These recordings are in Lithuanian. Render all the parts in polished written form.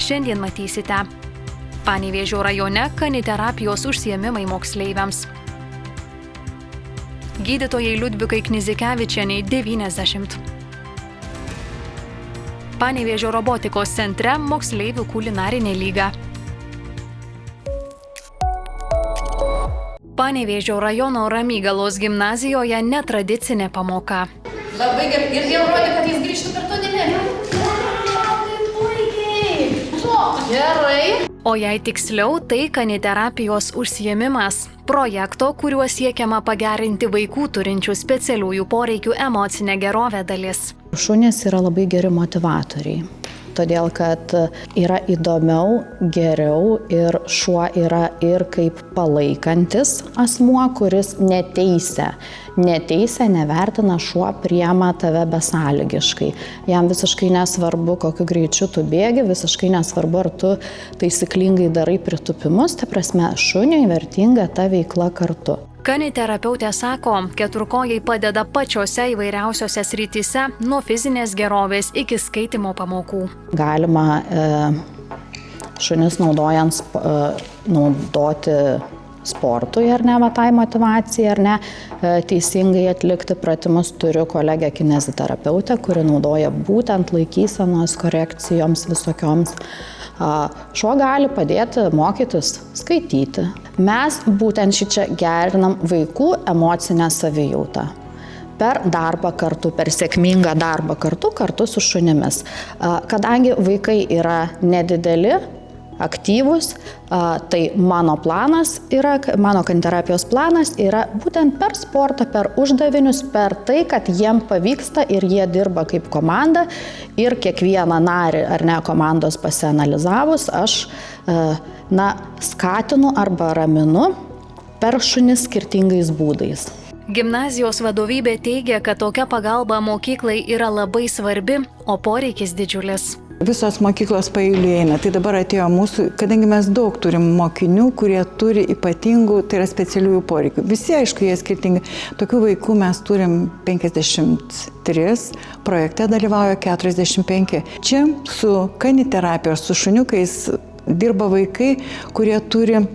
šiandien matysite. Panevėžio rajone kaniterapijos užsiėmimai moksleiviams. Gydytojai Liudvikai Knizikevičienei 90. Panevėžio robotikos centre moksleivių kulinarinė lyga. Panevėžio rajono Ramygalos gimnazijoje netradicinė pamoka. Labai gerai. Ir vėl rodė, kad jis grįžtų per tuninį. Gerai. O jei tiksliau, tai kaniterapijos užsiėmimas. Projekto, kuriuo siekiama pagerinti vaikų turinčių specialiųjų poreikių emocinę gerovę dalis. Šunys yra labai geri motivatoriai, todėl kad yra įdomiau, geriau ir šuo yra ir kaip palaikantis asmuo, kuris neteisia, nevertina, šuo priima tave besąlygiškai. Jam visiškai nesvarbu, kokiu greičiu tu bėgi, visiškai nesvarbu, ar tu taisyklingai darai pritupimus, ta prasme, šuniui vertinga ta veikla kartu. Kaniterapeutė sako, keturkojai padeda pačiose įvairiausiose srityse, nuo fizinės gerovės iki skaitymo pamokų. Galima šunis naudoti sportui, ar ne, tai motivacijai, ar ne, teisingai atlikti pratimus. Turiu kolegę kineziterapeutę, kuri naudoja būtent laikysenos korekcijoms visokioms. Šuo gali padėti mokytis skaityti. Mes būtent šičia gerinam vaikų emocinę savijautą. Per darbą kartu, per sėkmingą darbą kartu su šunimis. Kadangi vaikai yra nedideli, aktyvūs, tai mano kaniterapijos planas yra būtent per sportą, per uždavinius, per tai, kad jiem pavyksta ir jie dirba kaip komanda ir kiekvieną narį ar ne komandos pasianalizavus, aš skatinu arba raminu per šunis skirtingais būdais. Gimnazijos vadovybė teigia, kad tokia pagalba mokyklai yra labai svarbi, o poreikis didžiulis. Visos mokyklos paeiliui eina. Tai dabar atėjo mūsų, kadangi mes daug turim mokinių, kurie turi ypatingų, tai yra specialiųjų poreikių. Visi, aišku, jie skirtingi. Tokių vaikų mes turim 53, projekte dalyvauja 45. Čia su kaniterapijos, su šuniukais dirba vaikai, kurie turi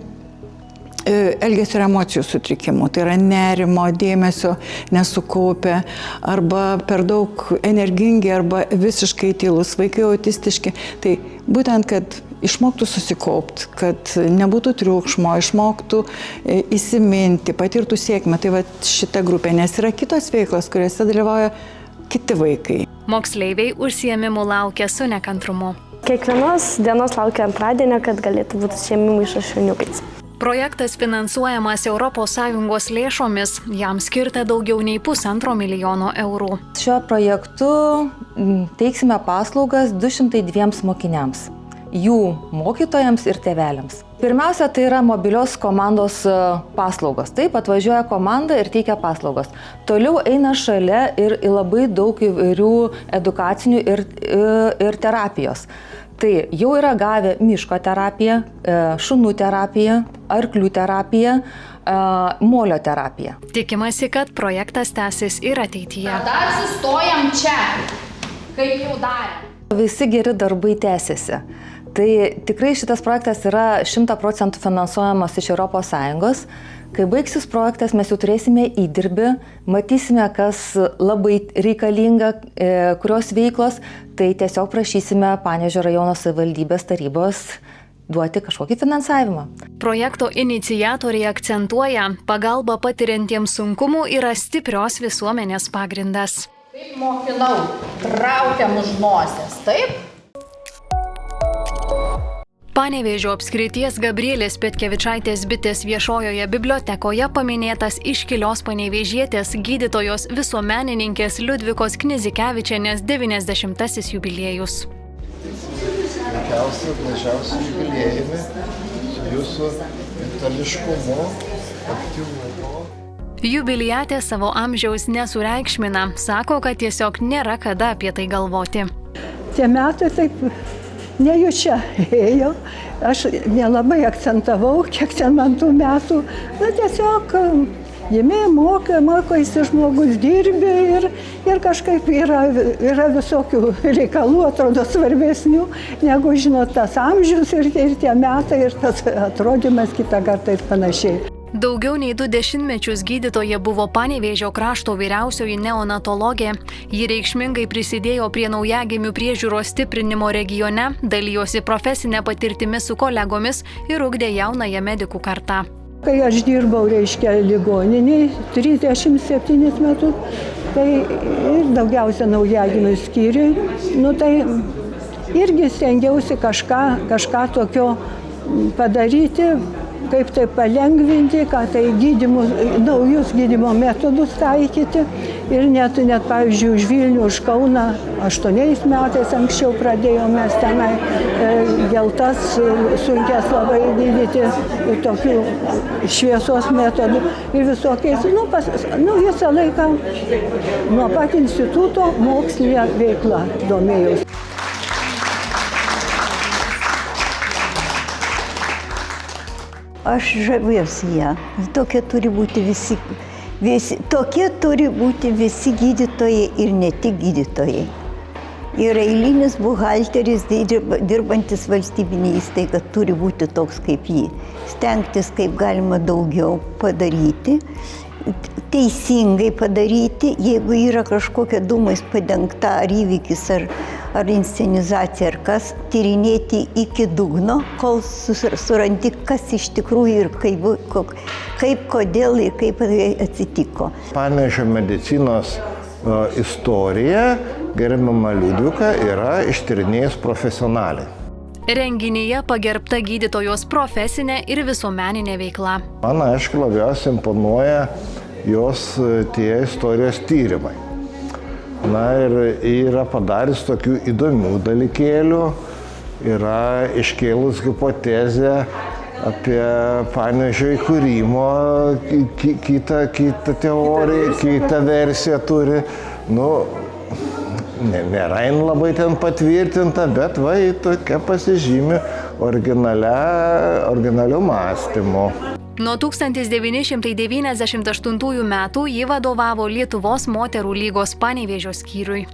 elgesio ir emocijų sutrikimų. Tai yra nerimo, dėmesio nesukaupę, arba per daug energingi, arba visiškai tylus, vaikai autistiški. Tai būtent, kad išmoktų susikaupti, kad nebūtų triukšmo, išmoktų įsiminti, patirtų sėkmę. Tai va šita grupė, nes yra kitos veiklos, kuriuose dalyvauja kiti vaikai. Moksleiviai užsiėmimų laukia su nekantrumu. Kiekvienos dienos laukia antradienio, kad galėtų būti užsiėmimai su šuniukais. Projektas finansuojamas ES lėšomis, jam skirta daugiau nei 1,5 milijono eurų. Šiuo projektu teiksime paslaugas 202 mokiniams, jų mokytojams ir tėveliams. Pirmiausia, tai yra mobilios komandos paslaugos. Taip, atvažiuoja komanda ir teikia paslaugos. Toliau eina šalia ir labai daug įvairių edukacinių ir terapijos. Tai jau yra gavę miško terapiją, šunų terapiją, arklių terapiją, molio terapiją. Tikimasi, kad projektas tęsis ir ateityje. Dar sustojam čia, kaip jau darėm. Visi geri darbai tęsiasi. Tai tikrai šitas projektas yra 100% finansuojamas iš ES. Kai baigsis projektas, mes jau turėsime įdirbį, matysime, kas labai reikalinga, kurios veiklos, tai tiesiog prašysime Panevėžio rajono savivaldybės tarybos duoti kažkokį finansavimą. Projekto iniciatoriai akcentuoja, pagalba patiriantiems sunkumų yra stiprios visuomenės pagrindas. Kaip mokinau, traukiam už nosies, taip? Panevėžio apskrities Gabrielės Petkevičaitės bitės viešojoje bibliotekoje paminėtas iškilios panevėžietės gydytojos visuomenininkės Liudvikos Knizikevičienės 90-asis jubiliejus. Gražiausi jubiliejumi su jūsų vitališkumu, aktyvumu. Jubiliatė savo amžiaus nesureikšmina, sako, kad tiesiog nėra kada apie tai galvoti. Tie metai taip nejučia ėjo, aš nelabai akcentavau, kiek ten man tų metų, bet tiesiog Gimė, mokosi žmogus, dirbi ir kažkaip yra visokių reikalų, atrodo svarbesnių, negu, žinot, tas amžius ir tie metai ir tas atrodymas kitą kartą ir panašiai. Daugiau nei 2 dešimtmečius gydytoja buvo Panevėžio krašto vyriausioji neonatologė. Ji reikšmingai prisidėjo prie naujagimių priežiūros stiprinimo regione, dalijosi profesinė patirtimi su kolegomis ir ugdė jaunąją medikų kartą. Kai aš dirbau, reiškia, ligoniniai 37 metus, tai ir daugiausia naujagimių skyriui, tai irgi stengiausi kažką tokio padaryti, kaip tai palengvinti, ką tai naujus gydymo metodus taikyti. Ir net pavyzdžiui, už Vilnių, už Kauną 8 metais anksčiau pradėjome mes tenai geltas sunkės labai gydyti tokių šviesos metodų ir visokiais. Visą laiką nuo pat instituto mokslinė veikla domėjausi. Aš žaviuosi ją. Tokie turi būti visi gydytojai ir ne tik gydytojai. Ir eilinis buhalteris, dirbantis valstybinė įstaiga, turi būti toks kaip jį. Stengtis kaip galima daugiau padaryti, teisingai padaryti, jeigu yra kažkokia dūmais padengta ar įvykis, ar inscenizacija, ar kas, tyrinėti iki dugno, kol surandi, kas iš tikrųjų ir kaip, kodėl ir kaip atsitiko. Panevėžio medicinos istorija gerbiama Liudvika yra ištyrinėjus profesionaliai. Renginyje pagerbta gydytojos profesinė ir visuomeninė veikla. Man, aišku, labiausiai imponuoja jos tie istorijos tyrimai. Ir yra padaręs tokių įdomių dalykėlių, yra iškėlus hipotezę apie Panevėžio įkūrimo, kitą teoriją, kitą versiją turi. Nėra labai ten patvirtinta, bet tokia pasižymi originaliu mąstymu. Nuo 1998 metų ji vadovavo Lietuvos moterų lygos Panevėžio skyriui.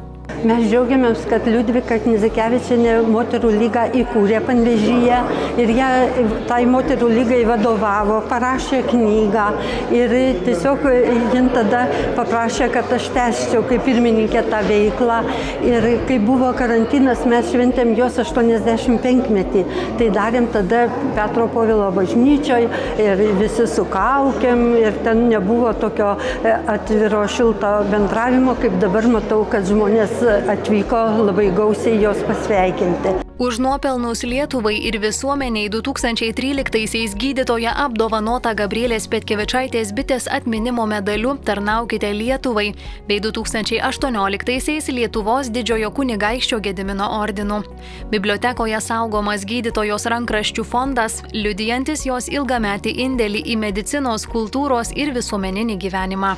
Mes džiaugiamės, kad Liudvika Knizikevičienė moterų lygą įkūrė Panevėžyje ir ją tai moterų lygai vadovavo, parašė knygą ir tiesiog jin tada paprašė, kad aš tęsčiau kaip pirmininkė tą veiklą. Ir kai buvo karantinas, mes šventėm jos 85-metį. Tai darėm tada Petro Povilo bažnyčioje ir visi su kaukėm ir ten nebuvo tokio atviro šilto bendravimo, kaip dabar matau, kad žmonės atvyko labai gausiai jos pasveikinti. Už nuopelnus Lietuvai ir visuomeniai 2013-aisiais gydytoja apdovanota Gabrielės Petkevičaitės Bitės atminimo medaliu Tarnaukite Lietuvai bei 2018-aisiais Lietuvos didžiojo kunigaikščio Gedimino ordinu. Bibliotekoje saugomas gydytojos rankraščių fondas, liudijantis jos ilgametį indėlį į medicinos, kultūros ir visuomeninį gyvenimą.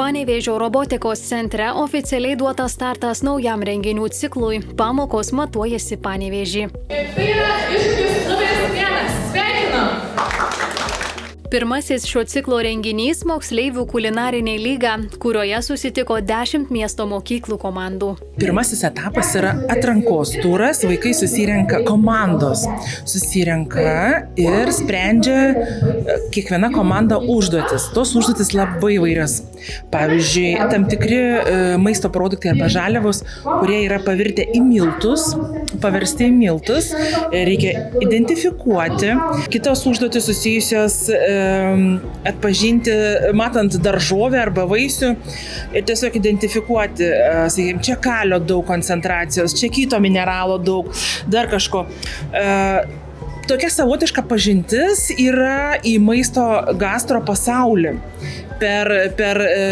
Panevėžio robotikos centre oficialiai duotas startas naujam renginių ciklui Pamokos matuojasi Panevėžį. Tai yra iššūkis numeris 1. Sveikinam! Pirmasis šio ciklo renginys moksleivių kulinarinė lyga, kurioje susitiko 10 miesto mokyklų komandų. Pirmasis etapas yra atrankos turas, vaikai susirenka komandos. Susirenka ir sprendžia kiekviena komanda užduotis. Tos užduotis labai įvairios. Pavyzdžiui, tam tikri maisto produktai arba žaliavos, kurie yra pavirtę į miltus, paversti į miltus, reikia identifikuoti. Kitos užduotis susijusios atpažinti, matant daržovę arba vaisių ir tiesiog identifikuoti, sakykime, čia kalio daug koncentracijos, čia kito mineralo daug, dar kažko. tokia savotiška pažintis yra į maisto gastro pasaulį. Per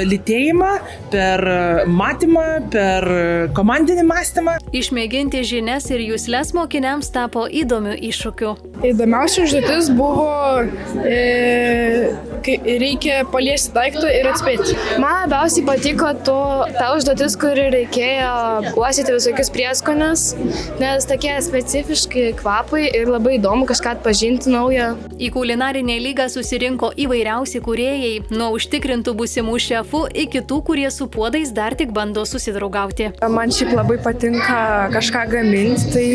lytėjimą, per matymą, per komandinį mąstymą. Išmėginti žinias ir jusles mokiniams tapo įdomiu iššūkiu. Įdomiausia užduotis buvo, kai reikia paliesti daiktą ir atspėti. Man labiausiai patiko ta užduotis, kuri reikėjo uostyti visokius prieskonius, nes tokie specifiški kvapai ir labai įdomu kažką atpažinti naują. Į kulinarinę lygą susirinko įvairiausi kūrėjai, nuo užtikrintų būsimų šefų iki tų, kurie su puodais dar tik bando susidraugauti. Man šiaip labai patinka kažką gaminti, tai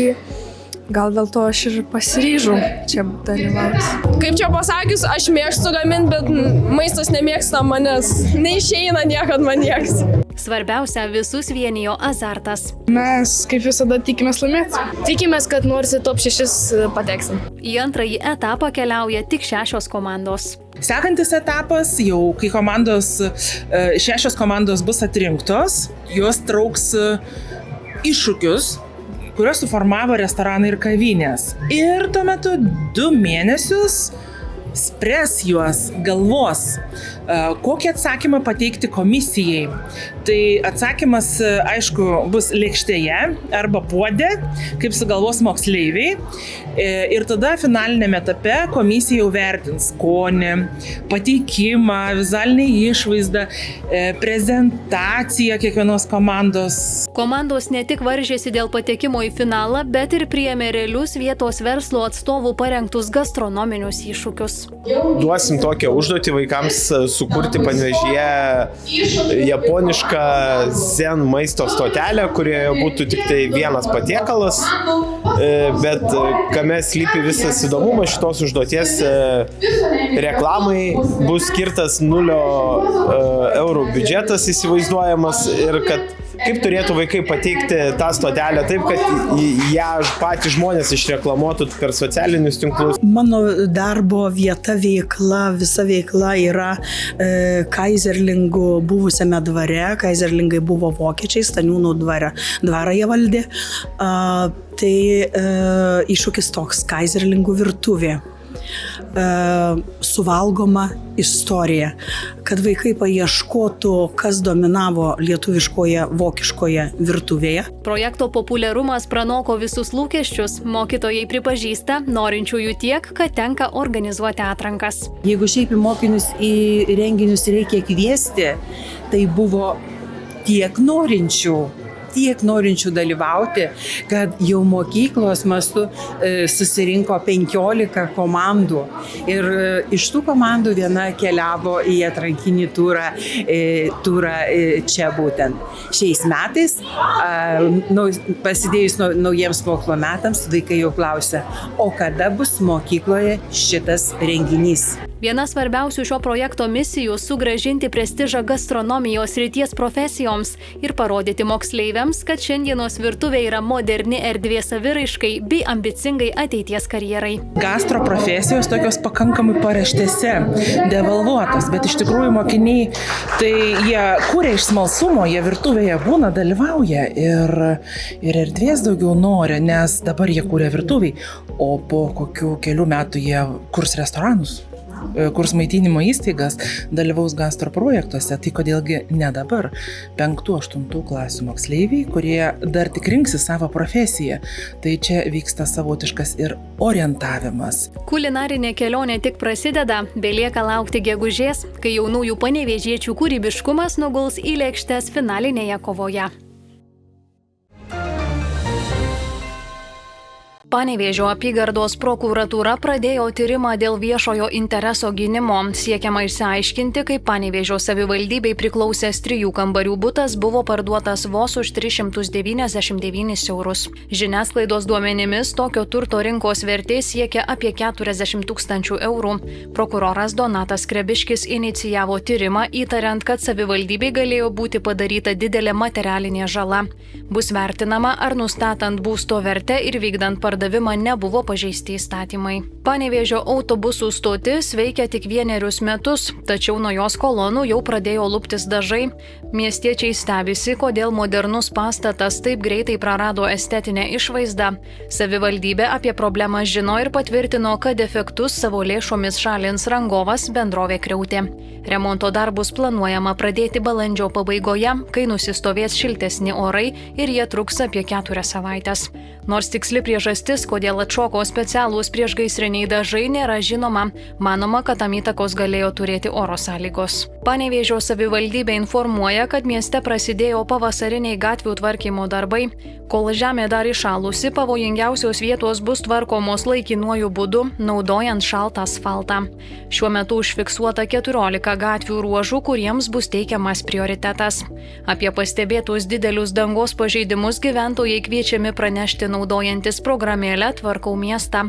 gal dėl to aš ir pasiryžau čia dalyvauti. Kaip čia pasakius, aš mėgstu gaminti, bet maistas nemėgsta manęs. Neišeina niekad man nieks. Svarbiausia, visus vienijo azartas. Mes kaip visada tikimės laimėti. Tikimės, kad nors į top 6 pateksim. Į antrąjį etapą keliauja tik 6 komandos. Sekantis etapas, jau kai 6 komandos bus atrinktos, jos trauks iššūkius, kurios suformavo restoranai ir kavinės. Ir tuo metu 2 mėnesius spres juos, galvos, kokį atsakymą pateikti komisijai. Tai atsakymas, aišku, bus lėkštėje arba puode, kaip sugalvos moksleiviai. Ir tada finalinėme etape komisija jau vertins skonį, pateikimą, vizualinę išvaizdą, prezentaciją kiekvienos komandos. Komandos ne tik varžėsi dėl patekimo į finalą, bet ir priėmė realius vietos verslo atstovų parengtus gastronominius iššūkius. Duosim tokią užduotį vaikams sukurti Panevėžyje japonišką zen maisto stotelę, kurioje būtų tik tai vienas patiekalas, bet kame slypi visas įdomumas šitos užduoties reklamai, bus skirtas 0 eurų biudžetas įsivaizduojamas ir kad kaip turėtų vaikai pateikti tą stotelę taip, kad ją patys žmonės išreklamuotų per socialinius tinklus. Mano darbo vieta, visa veikla yra Kaiserlingų buvusiame dvare. Kaiserlingai buvo vokiečiai, Staniūnų dvarą jie valdė. Tai iššūkis toks, Kaiserlingų virtuvė. Suvalgoma istorija, kad vaikai paieškotų, kas dominavo lietuviškoje, vokiškoje virtuvėje. Projekto populiarumas pranoko visus lūkesčius. Mokytojai pripažįsta, norinčiųjų tiek, kad tenka organizuoti atrankas. Jeigu šiaip į mokinius į renginius reikia kviesti, tai buvo tiek norinčių dalyvauti, kad jau mokyklos mastu susirinko 15 komandų. Ir iš tų komandų viena keliavo į atrankinį turą čia būtent. Šiais metais, pasidėjus naujiems mokslo metams, vaikai jau klausia, o kada bus mokykloje šitas renginys? Viena svarbiausių šio projekto misijų – sugrąžinti prestižą gastronomijos srities profesijoms ir parodyti moksleiviams, kad šiandienos virtuvė yra moderni erdvė saviraiškai bei ambicingai ateities karjerai. Gastro profesijos tokios pakankamai paraštėse, devalvuotos, bet iš tikrųjų mokiniai, tai jie kūrė iš smalsumo, jie virtuvėje būna, dalyvauja ir erdvės daugiau nori, nes dabar jie kūrė virtuviai, o po kokių kelių metų jie kurs restoranus, kurs maitinimo įstaigas, dalyvaus gastro projektuose, tai kodėlgi ne dabar. 5-8 klasių moksleiviai, kurie dar tik rinksi savo profesiją, tai čia vyksta savotiškas ir orientavimas. Kulinarinė kelionė tik prasideda, belieka laukti gegužės, kai jaunųjų panevėžiečių kūrybiškumas nuguls į lėkštes finalinėje kovoje. Panevėžio apygardos prokuratūra pradėjo tyrimą dėl viešojo intereso gynimo. Siekiama išsiaiškinti, kaip Panevėžio savivaldybei priklausęs 3 kambarių butas buvo parduotas vos už 399 eurus. Žiniasklaidos duomenimis tokio turto rinkos vertė siekia apie 40 000 eurų. Prokuroras Donatas Krebiškis inicijavo tyrimą, įtariant, kad savivaldybei galėjo būti padaryta didelė materialinė žala. Bus vertinama, ar nustatant būsto vertę ir vykdant pardavimą pardavimą nebuvo pažeisti įstatymai. Panevėžio autobusų stotis veikia tik 1 metus, tačiau nuo jos kolonų jau pradėjo luptis dažai. Miestiečiai stebisi, kodėl modernus pastatas taip greitai prarado estetinę išvaizdą. Savivaldybė apie problemą žino ir patvirtino, kad defektus savo lėšomis šalins rangovas bendrovė Kriautė. Remonto darbus planuojama pradėti balandžio pabaigoje, kai nusistovės šiltesni orai ir jie truks apie 4 savaitės. Nors tiksli priežastis, kodėl atšoko specialūs priešgaisriniai dažai, nėra žinoma. Manoma, kad tam įtakos galėjo turėti oro sąlygos. Panevėžio savivaldybė informuoja, kad mieste prasidėjo pavasariniai gatvių tvarkymo darbai. Kol žemė dar įšalusi, pavojingiausios vietos bus tvarkomos laikinuoju būdu, naudojant šaltą asfaltą. Šiuo metu užfiksuota 14 gatvių ruožų, kuriems bus teikiamas prioritetas. Apie pastebėtus didelius dangos pažeidimus gyventojai kviečiami pranešti naudojantis programėlę Tvarkau miestą.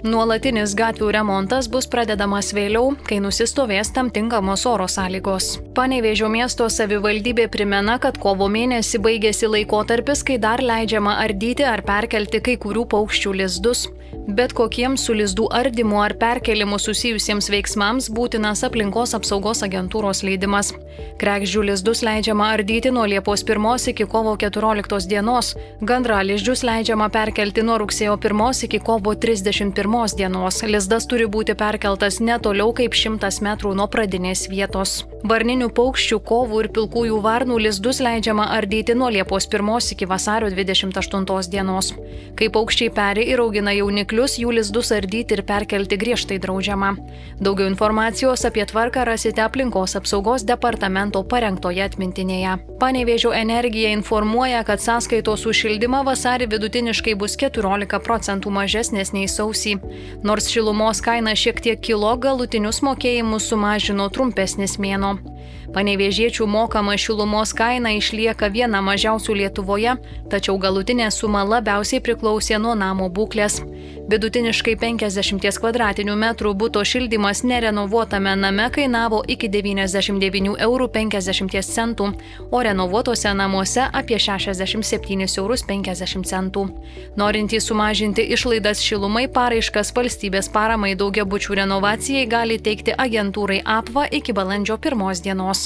Nuolatinis gatvių remontas bus pradedamas vėliau, kai nusistovės tam tinkamos oro sąlygos. Panevėžio miesto savivaldybė primena, kad kovo mėnesį baigėsi laikotarpis, kai dar leidžiama ardyti ar perkelti kai kurių paukščių lizdus. Bet kokiems su lizdų ardymu ar perkelimu susijusiems veiksmams būtinas aplinkos apsaugos agentūros leidimas. Kregždžių lizdus leidžiama ardyti nuo Liepos 1 iki kovo 14 dienos, gandralizdžius leidžiama perkelti nuo rugsėjo 1 iki kovo 31 dienos. Lizdas turi būti perkeltas ne toliau kaip 100 metrų nuo pradinės vietos. Varninių paukščių, kovų ir pilkųjų varnų lizdus leidžiama ardyti nuo Liepos 1 iki vasario 28 dienos. Kai paukščiai peri ir augina jauniklius, jų lizdus ardyti ir perkelti griežtai draudžiama. Daugiau informacijos apie tvarką rasite aplinkos apsaugos departamento parengtoje atmintinėje. Panevėžio Energija informuoja, kad sąskaitos už šildymą vasarį vidutiniškai bus 14% mažesnės nei sausį. Nors šilumos kaina šiek tiek kilo, galutinius mokėjimus sumažino trumpesnis mėnuo. Panevėžiečių mokama šilumos kaina išlieka viena mažiausių Lietuvoje, tačiau galutinė suma labiausiai priklausė nuo namo būklės. Vidutiniškai 50 kvadratinių metrų buto šildymas nerenovuotame name kainavo iki 99,50 €, o renovuotose namuose apie 67,50 €. Norintys sumažinti išlaidas šilumai, paraiškas valstybės paramai daugiabučių renovacijai gali teikti agentūrai APVA iki balandžio 1 dienos.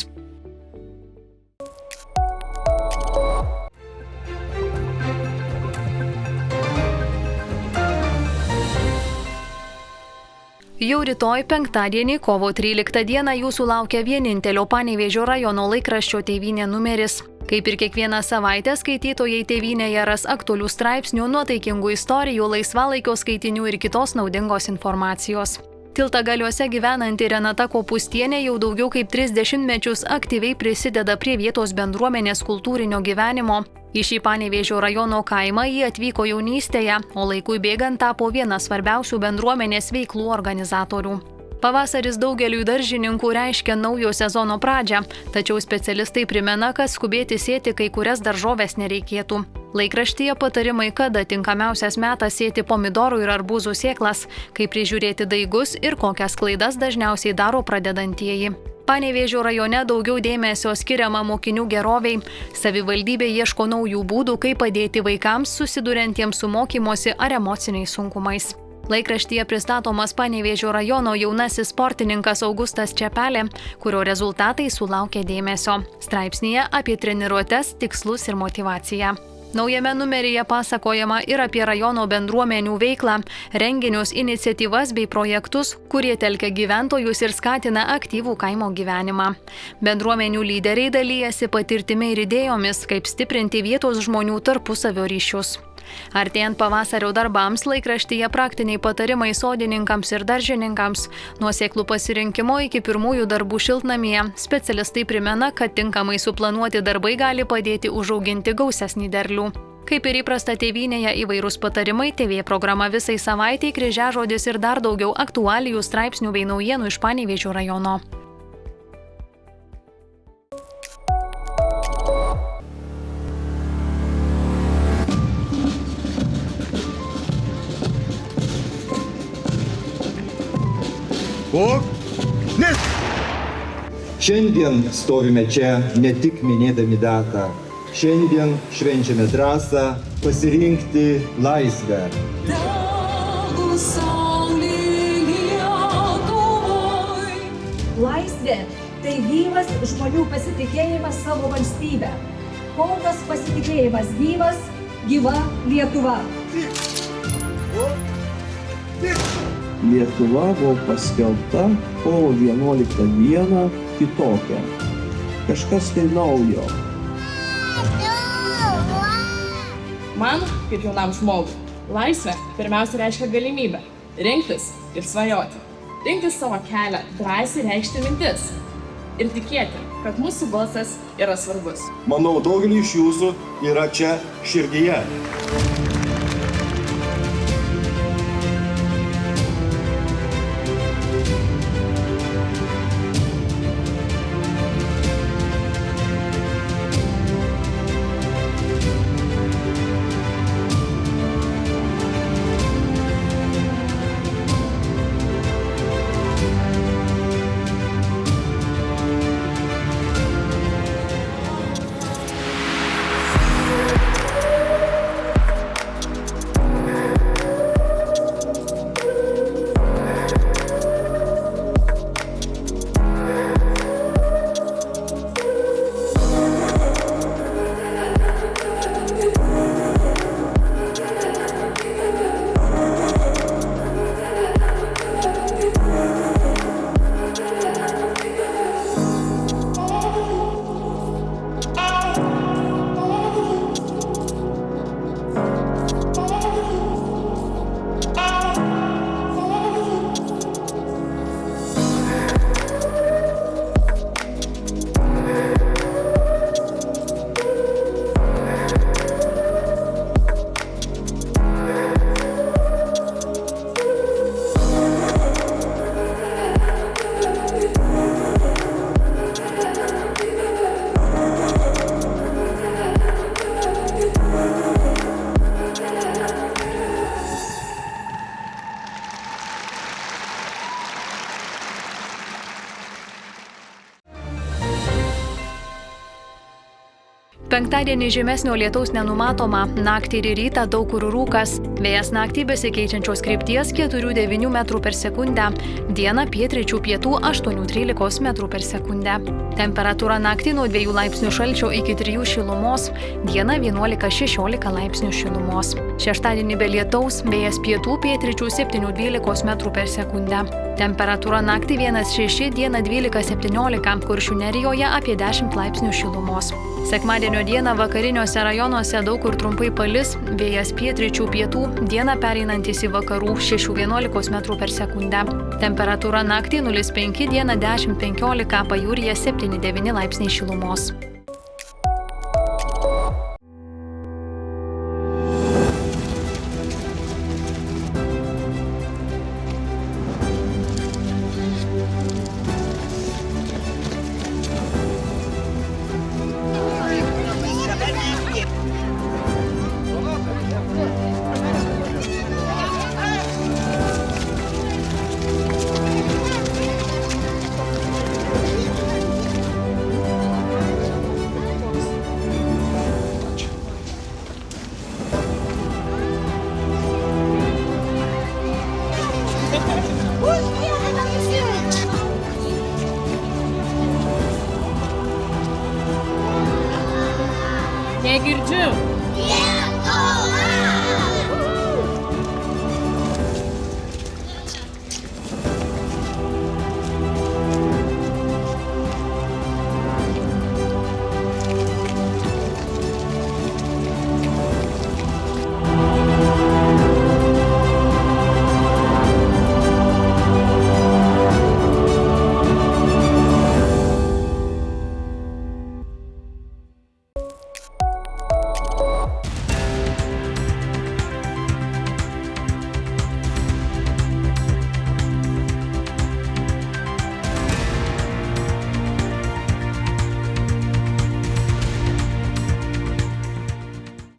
Jau rytoj penktadienį, kovo 13 dieną, jūsų laukia vienintelio Panevėžio rajono laikraščio Tėvynė numeris. Kaip ir kiekvieną savaitę, skaitytojai Tėvynėje ras aktualių straipsnių, nuotaikingų istorijų, laisvalaikio skaitinių ir kitos naudingos informacijos. Tiltagaliuose gyvenanti Renata Kopustienė jau daugiau kaip 30 metus aktyviai prisideda prie vietos bendruomenės kultūrinio gyvenimo. Į šį Panevėžio rajono kaimą jį atvyko jaunystėje, o laikui bėgant tapo viena svarbiausių bendruomenės veiklų organizatorių. Pavasaris daugeliui daržininkų reiškia naujo sezono pradžią, tačiau specialistai primena, kad skubėti sėti kai kurias daržoves nereikėtų. Laikraštyje patarimai, kada tinkamiausias metas sėti pomidorų ir arbūzų sėklas, kaip prižiūrėti daigus ir kokias klaidas dažniausiai daro pradedantieji. Panevėžio rajone daugiau dėmesio skiriama mokinių geroviai. Savivaldybė ieško naujų būdų, kaip padėti vaikams susiduriantiems su mokymosi ar emociniais sunkumais. Laikraštyje pristatomas Panevėžio rajono jaunasis sportininkas Augustas Čepelė, kurio rezultatai sulaukė dėmesio. Straipsnyje apie treniruotes, tikslus ir motyvaciją. Naujame numeryje pasakojama ir apie rajono bendruomenių veiklą, renginius, iniciatyvas bei projektus, kurie telkia gyventojus ir skatina aktyvų kaimo gyvenimą. Bendruomenių lyderiai dalyjasi patirtimi ir idėjomis, kaip stiprinti vietos žmonių tarpusavio ryšius. Artėjant pavasario darbams, laikraštyje praktiniai patarimai sodininkams ir daržininkams. Nuo sėklų pasirinkimo iki pirmųjų darbų šiltnamyje. Specialistai primena, kad tinkamai suplanuoti darbai gali padėti užauginti gausesnį derlių. Kaip ir įprasta Tėvynėje, įvairūs patarimai, TV programa visai savaitei, kryžiažodis ir dar daugiau aktualijų, straipsnių bei naujienų iš Panevėžio rajono. Nes šiandien stovime čia ne tik minėdami datą. Šiandien švenčiame drąsą pasirinkti laisvę. Laisvė tai gyvas žmonių pasitikėjimas savo valstybę. Kol tas pasitikėjimas gyvas, gyva Lietuva. Lietuva buvo paskelbta kovo 11 dieną kitokia. Kažkas tai naujo. Man, kaip jaunam žmogui, laisvė pirmiausia reiškia galimybę rinktis ir svajoti. Rinktis savo kelią, drąsiai reikšti mintis ir tikėti, kad mūsų balsas yra svarbus. Manau, daugelį iš jūsų yra čia širdyje. Penktadienį žymesnio lietaus nenumatoma, naktį ir rytą daug kur rūkas. Vėjas naktį besikeičiančios krypties 4–9 metrų per sekundę, dieną pietryčių pietų 8–13 metrų per sekundę. Temperatūra naktį nuo 2 laipsnių šalčio iki 3 šilumos, dieną 11–16 laipsnių šilumos. Šeštadienį be lietaus, vėjas pietų pietryčių 7–12 metrų per sekundę. Temperatūra naktį 1–6, dieną 12–17, Kuršių nerijoje apie 10 laipsnių šilumos. Sekmadienio dieną vakariniuose rajonuose daug kur trumpai palis, vėjas pietryčių pietų, dieną pereinantis į vakarų 6–11 metrų per sekundę. Temperatūra naktį 0–5, dieną 10–15, pajūryje 7–9 laipsniai šilumos.